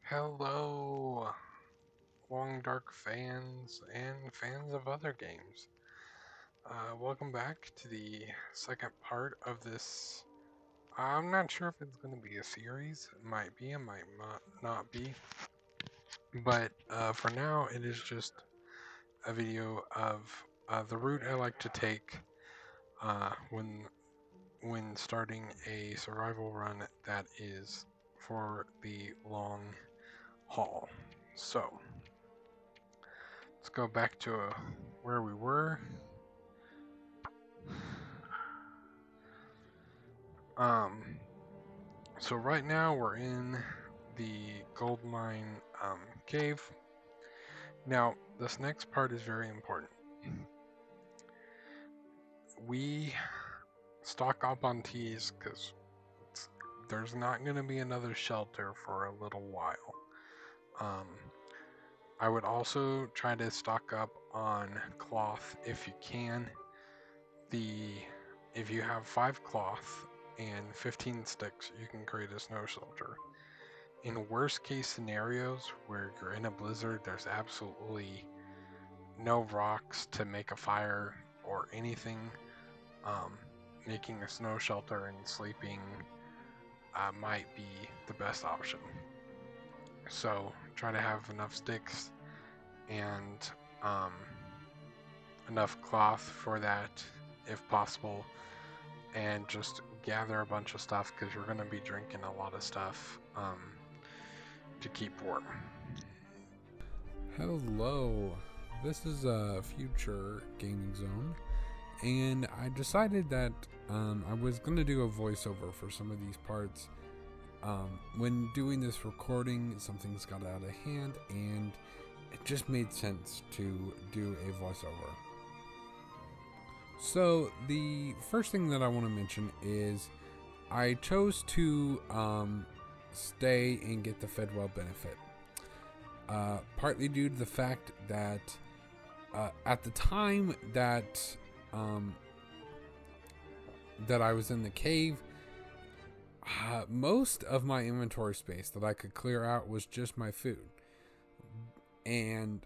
Hello, Long Dark fans and fans of other games. Welcome back to the second part of this. I'm not sure if it's going to be a series. It might be, it might not be. But for now, it is just a video of the route I like to take when starting a survival run that is for the long haul. So. Let's go back to where we were. Um, so right now we're in the gold mine cave. Now, this next part is very important. We stock up on teas because there's not going to be another shelter for a little while. I would also try to stock up on cloth if you can. If you have 5 cloth and 15 sticks, you can create a snow shelter. In worst case scenarios where you're in a blizzard, there's absolutely no rocks to make a fire or anything. Making a snow shelter and sleeping might be the best option. So try to have enough sticks and enough cloth for that if possible, and just gather a bunch of stuff because you're going to be drinking a lot of stuff to keep warm. Hello, this is a future gaming zone, and I decided that I was going to do a voiceover for some of these parts. When doing this recording, something's got out of hand, and it just made sense to do a voiceover. So, the first thing that I want to mention is I chose to stay and get the Fedwell benefit. Partly due to the fact that at the time that I was in the cave, most of my inventory space that I could clear out was just my food. And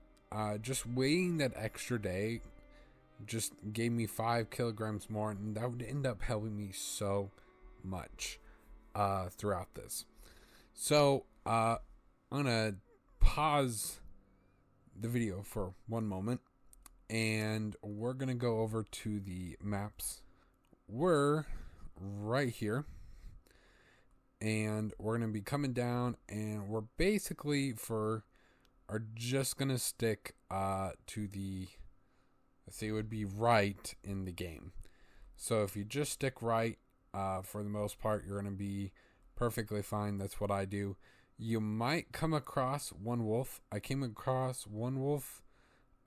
just waiting that extra day just gave me 5 kilograms more, and that would end up helping me so much throughout this. So I'm gonna pause the video for one moment, and we're gonna go over to the maps. We're right here, and we're gonna be coming down, and we're basically are just gonna stick to the, let's say it would be right in the game. So if you just stick right, for the most part, you're gonna be perfectly fine. That's what I do. You might come across one wolf. I came across one wolf,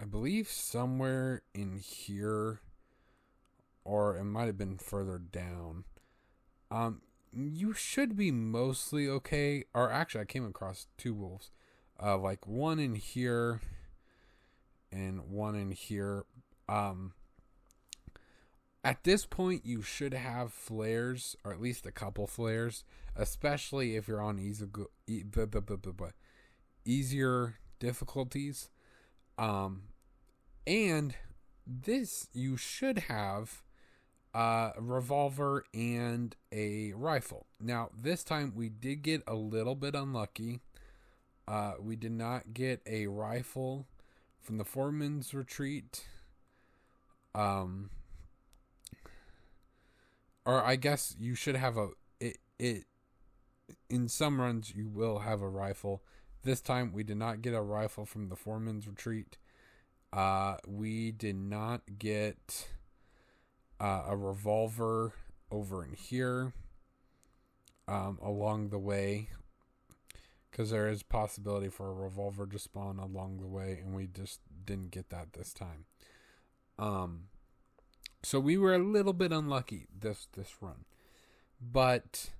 I believe, somewhere in here, or it might have been further down. You should be mostly okay. Or actually, I came across 2 wolves, like one in here and one in here. At this point, you should have flares, or at least a couple flares, especially if you're on easier difficulties. And this, you should have a revolver and a rifle. Now, this time we did get a little bit unlucky. We did not get a rifle from the foreman's retreat. Or I guess you should have it in some runs you will have a rifle. This time we did not get a rifle from the foreman's retreat. We did not get a revolver over in here along the way, because there is possibility for a revolver to spawn along the way, and we just didn't get that this time. So we were a little bit unlucky this run. But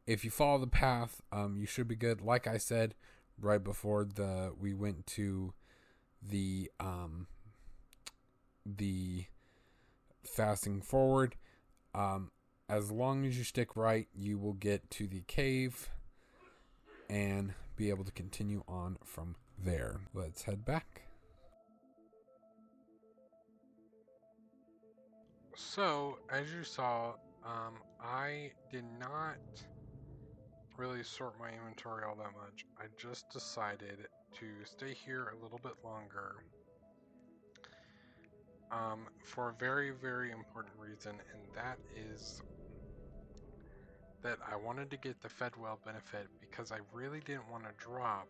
if you follow the path, you should be good. Like I said, right before we went to the fasting forward, as long as you stick right, you will get to the cave and be able to continue on from there. Let's head back. So, as you saw, I did not really sort my inventory all that much. I just decided to stay here a little bit longer for a very, very important reason, and that is that I wanted to get the Fedwell benefit because I really didn't want to drop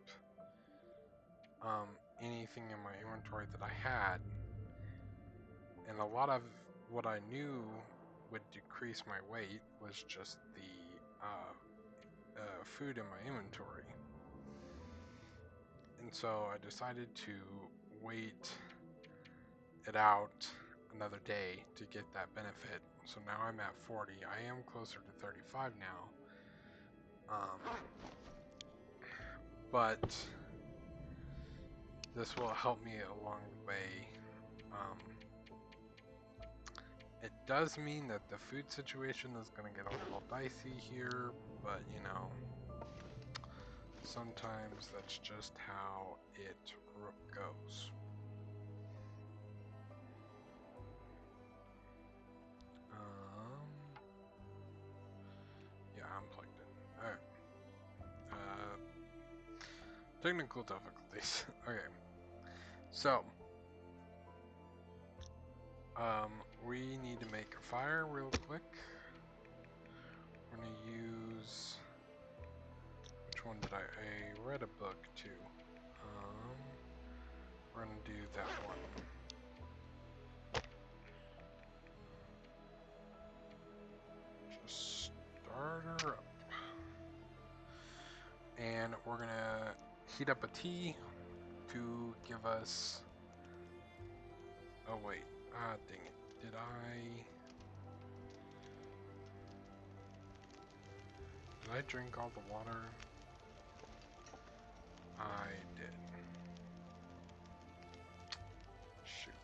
anything in my inventory that I had, and a lot of what I knew would decrease my weight was just the food in my inventory. And so I decided to wait it out another day to get that benefit. So now I'm at 40. I am closer to 35 now. But this will help me along the way. It does mean that the food situation is going to get a little dicey here, but you know, sometimes that's just how it goes. Yeah, I'm plugged in. Alright. Technical difficulties. Okay. So, we need to make a fire real quick. We're going to use... Which one did I read a book too. We're going to do that one. Just start her up. And we're going to heat up a tea to give us... Oh wait, dang it. Did I drink all the water? I did. Shoot.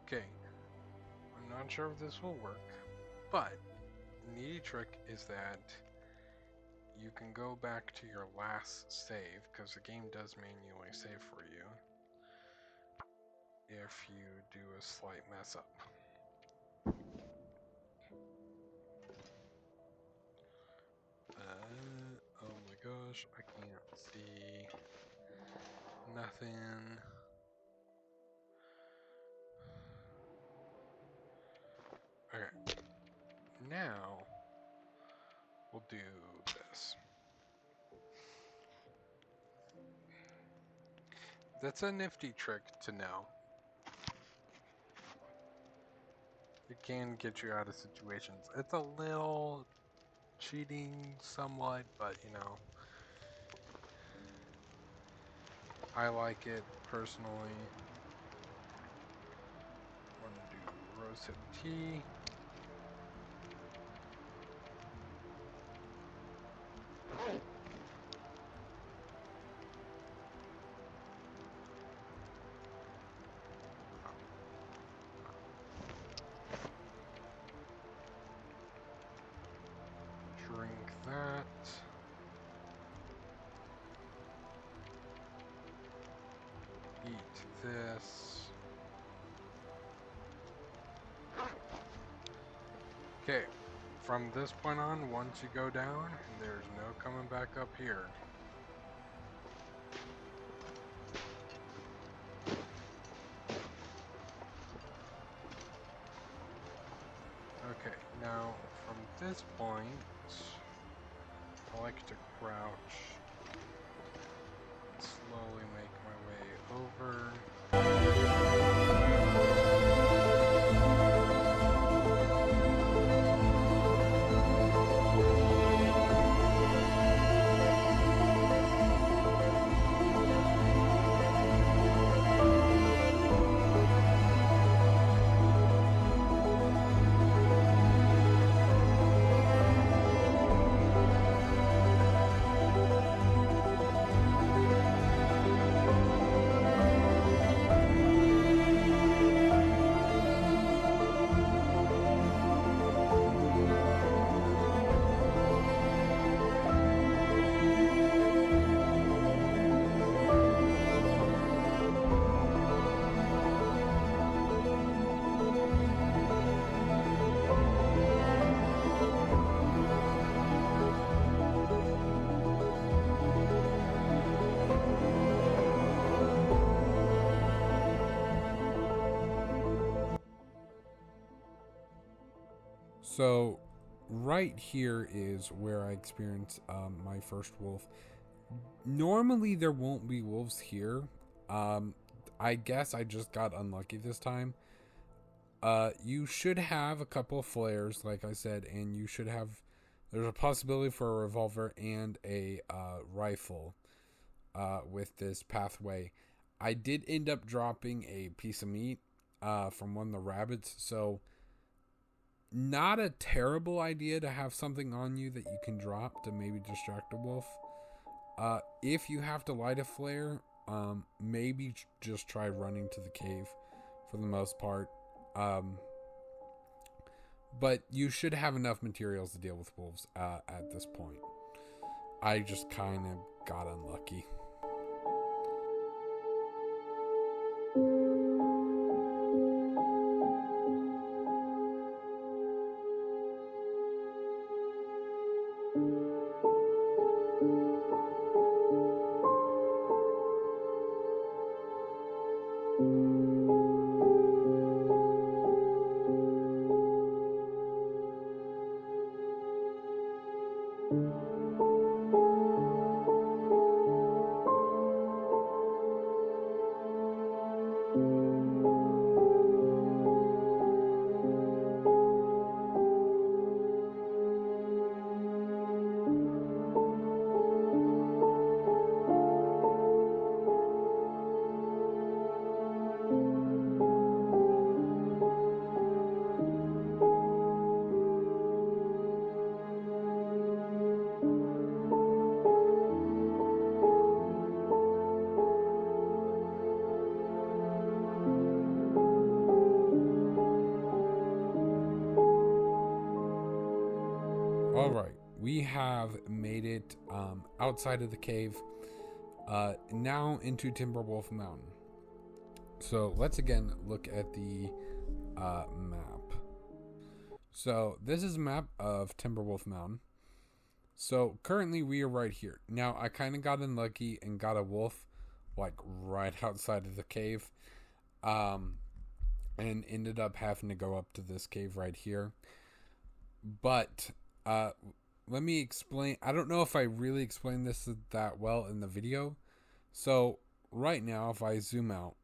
Okay. I'm not sure if this will work, but the neat trick is that you can go back to your last save, because the game does manually save for you, if you do a slight mess up. Oh my gosh, I can't see nothing. Okay, now we'll do this. That's a nifty trick to know. It can get you out of situations. It's a little cheating somewhat, but you know, I like it personally. I'm gonna do roasted tea. Drink that. Eat this. Okay, from this point on, once you go down, there's no coming back up here. Okay, now from this point, I like to crouch and slowly make my way over. So right here is where I experience my first wolf. Normally there won't be wolves here. I guess I just got unlucky this time. You should have a couple of flares, like I said, and you should have. There's a possibility for a revolver and a rifle with this pathway. I did end up dropping a piece of meat from one of the rabbits, so not a terrible idea to have something on you that you can drop to maybe distract a wolf. If you have to light a flare, maybe just try running to the cave for the most part. But you should have enough materials to deal with wolves at this point. I just kind of got unlucky. Alright, we have made it outside of the cave, now into Timberwolf Mountain. So let's again look at the map. So this is a map of Timberwolf Mountain. So currently we are right here. Now I kind of got unlucky and got a wolf like right outside of the cave, and ended up having to go up to this cave right here. But let me explain. I don't know if I really explained this that well in the video. So right now, if I zoom out,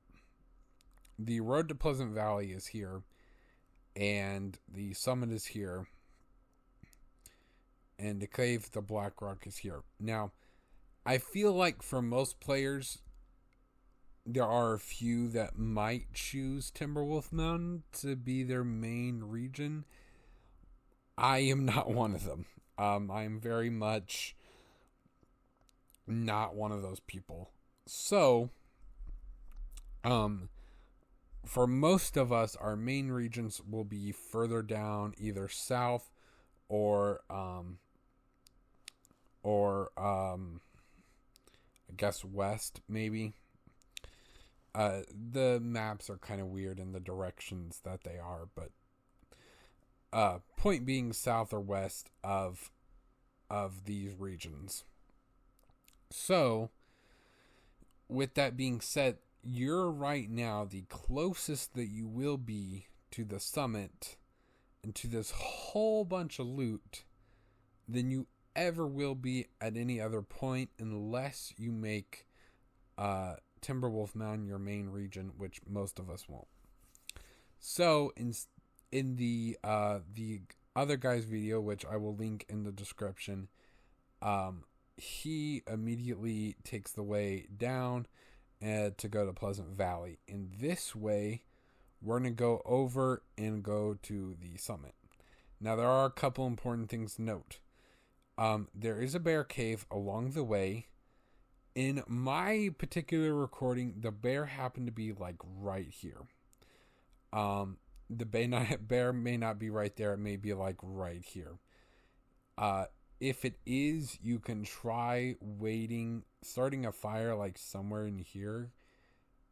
the road to Pleasant Valley is here, and the summit is here, and the cave, the Black Rock, is here. Now, I feel like for most players, there are a few that might choose Timberwolf Mountain to be their main region. I am not one of them. I am very much not one of those people. So, for most of us, our main regions will be further down, either south or I guess west, maybe. The maps are kind of weird in the directions that they are, but point being south or west of these regions. So, with that being said, you're right now the closest that you will be to the summit and to this whole bunch of loot than you ever will be at any other point, unless you make Timberwolf Mountain your main region, which most of us won't. So, in the other guy's video, which I will link in the description, he immediately takes the way down to go to Pleasant Valley. In this way, we're going to go over and go to the summit. Now, there are a couple important things to note. There is a bear cave along the way. In my particular recording, the bear happened to be like right here. The bear may not be right there. It may be like right here. If it is, you can try starting a fire like somewhere in here,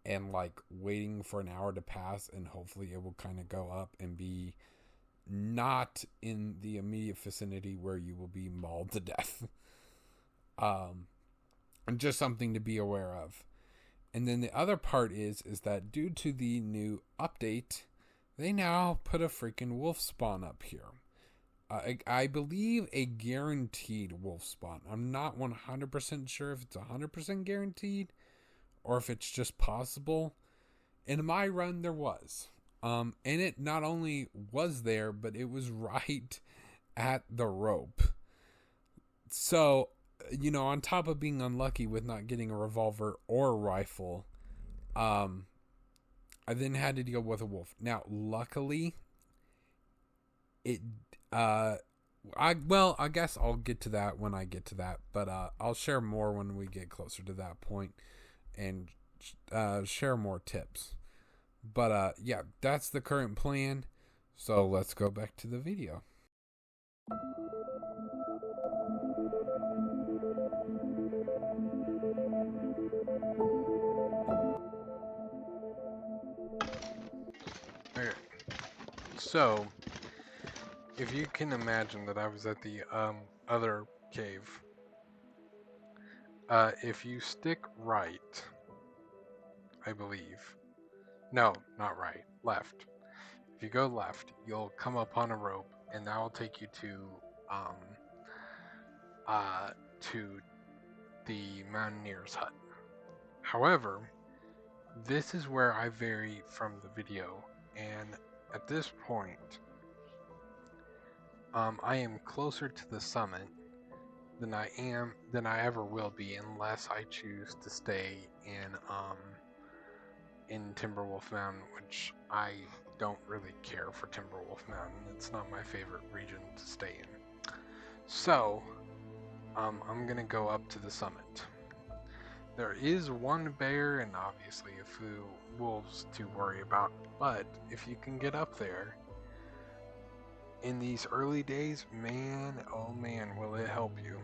and like waiting for an hour to pass, and hopefully it will kind of go up and be not in the immediate vicinity where you will be mauled to death. And just something to be aware of. And then the other part is that due to the new update, they now put a freaking wolf spawn up here. I believe a guaranteed wolf spawn. I'm not 100% sure if it's 100% guaranteed or if it's just possible. In my run, there was. And it not only was there, but it was right at the rope. So, on top of being unlucky with not getting a revolver or a rifle, I then had to deal with a wolf. Now, luckily, it I guess I'll get to that when I get to that, but I'll share more when we get closer to that point and share more tips. But yeah, that's the current plan. So let's go back to the video. Okay. So, if you can imagine that I was at the other cave, if you stick right, I believe. No, not right. Left. If you go left, you'll come upon a rope, and that will take you to the mountaineer's hut. However, this is where I vary from the video, and at this point, I am closer to the summit than I ever will be, unless I choose to stay in Timberwolf Mountain, which I don't really care for Timberwolf Mountain. It's not my favorite region to stay in. So, I'm gonna go up to the summit. There is one bear and obviously a few wolves to worry about, but if you can get up there, in these early days, man, oh man, will it help you.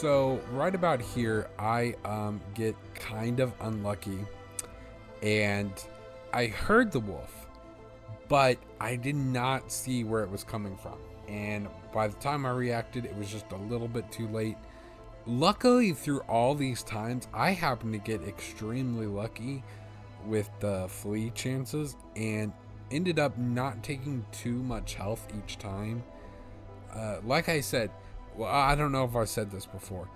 So right about here, I get kind of unlucky, and I heard the wolf, but I did not see where it was coming from. And by the time I reacted, it was just a little bit too late. Luckily, through all these times, I happened to get extremely lucky with the flee chances and ended up not taking too much health each time. Like I said, well, I don't know if I said this before.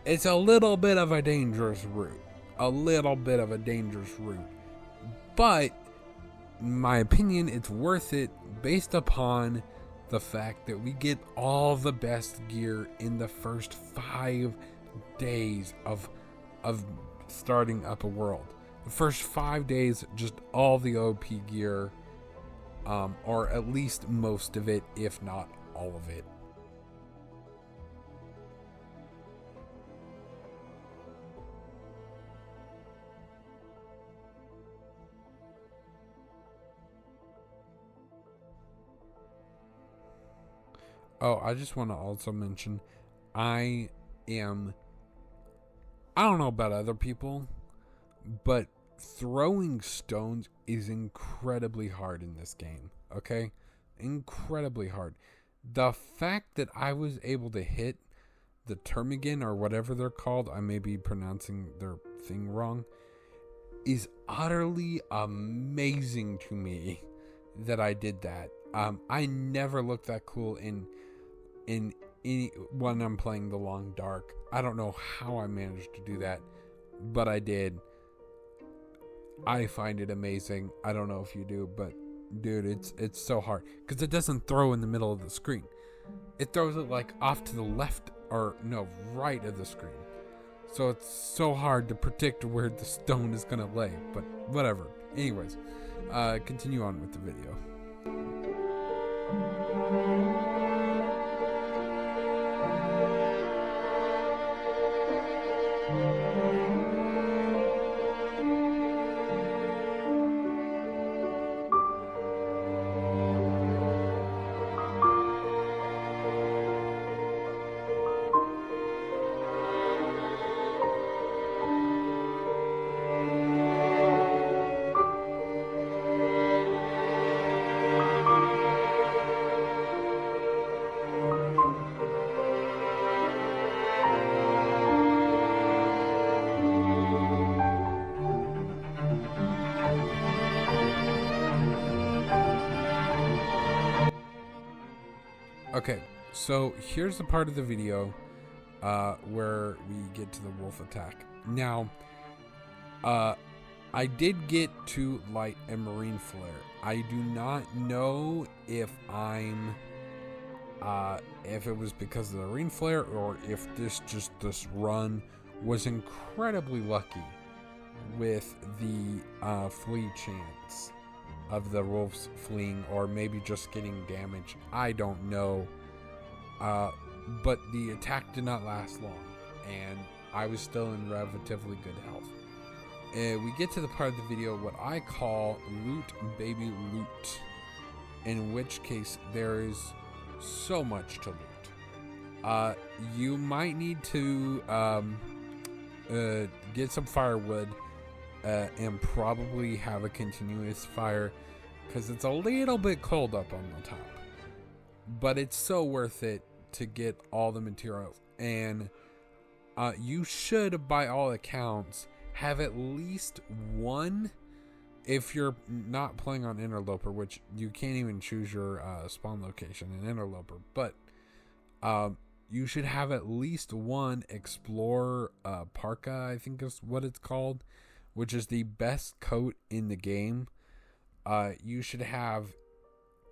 It's a little bit of a dangerous route. But, in my opinion, it's worth it based upon the fact that we get all the best gear in the first 5 days of starting up a world. The first 5 days, just all the OP gear, or at least most of it, if not all of it. Oh, I just want to also mention, I don't know about other people, but throwing stones is incredibly hard in this game, okay? Incredibly hard. The fact that I was able to hit the ptarmigan, or whatever they're called, I may be pronouncing their thing wrong, is utterly amazing to me that I did that. I never looked that cool in any when I'm playing the Long Dark. I don't know how I managed to do that, but I did. I find it amazing. I don't know if you do, but dude, it's so hard because it doesn't throw in the middle of the screen. It throws it like off to the left, or no, right of the screen. So it's so hard to predict where the stone is gonna lay, but whatever. Anyways, continue on with the video. Okay, so here's the part of the video where we get to the wolf attack. Now, I did get to light a marine flare. I do not know if if it was because of the marine flare, or if this run was incredibly lucky with the flee chance of the wolves fleeing, or maybe just getting damaged. I don't know. But the attack did not last long, and I was still in relatively good health. We get to the part of the video what I call loot baby loot, in which case there is so much to loot. You might need to get some firewood, and probably have a continuous fire, because it's a little bit cold up on the top, but it's so worth it to get all the materials. And you should, by all accounts, have at least one, if you're not playing on Interloper, which you can't even choose your spawn location in Interloper, but you should have at least one Explorer parka, I think is what it's called, which is the best coat in the game. You should have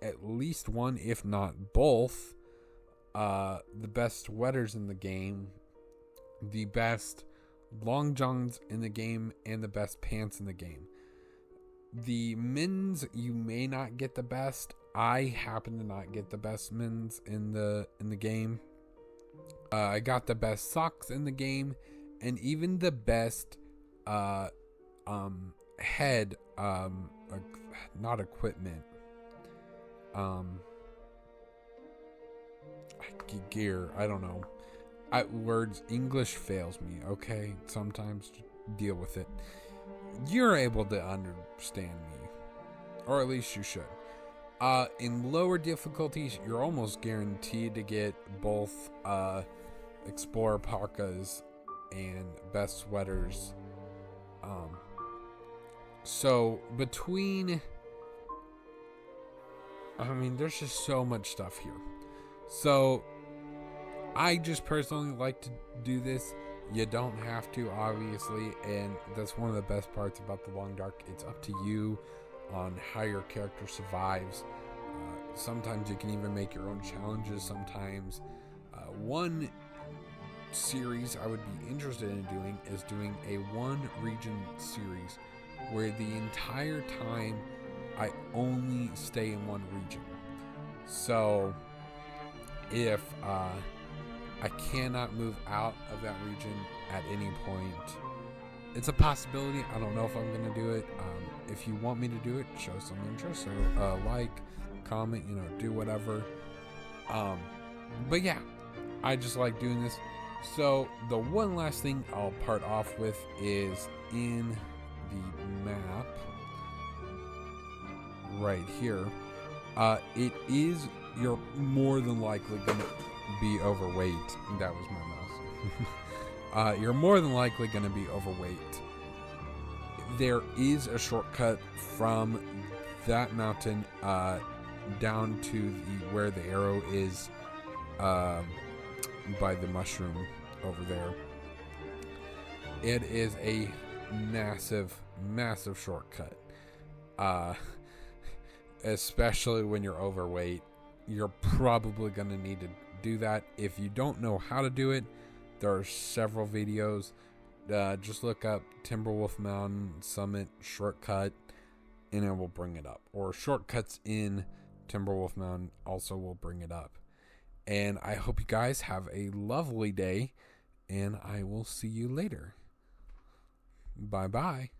at least one, if not both, the best sweaters in the game, the best long johns in the game, and the best pants in the game. The mittens, you may not get the best. I happen to not get the best mittens in the game. I got the best socks in the game, and even the best head, not equipment, gear, I don't know, words, English fails me, okay? Sometimes deal with it. You're able to understand me, or at least you should. In lower difficulties, you're almost guaranteed to get both Explorer Parkas and Best Sweaters. So between, there's just so much stuff here. So I just personally like to do this. You don't have to, obviously, and that's one of the best parts about the Long Dark. It's up to you on how your character survives. Sometimes you can even make your own challenges. Sometimes one series I would be interested in doing is doing a one region series where the entire time I only stay in one region. So if I cannot move out of that region at any point, it's a possibility. I don't know if I'm going to do it. If you want me to do it, show some interest. So like, comment, do whatever. But yeah, I just like doing this. So the one last thing I'll part off with is in the map right here. You're more than likely going to be overweight. That was my mouse. You're more than likely going to be overweight. There is a shortcut from that mountain down to where the arrow is by the mushroom over there. It is a massive shortcut. Especially when you're overweight, you're probably going to need to do that. If you don't know how to do it, there are several videos. Just look up Timberwolf Mountain Summit shortcut and it will bring it up. Or shortcuts in Timberwolf Mountain also will bring it up. And I hope you guys have a lovely day, and I will see you later. Bye-bye.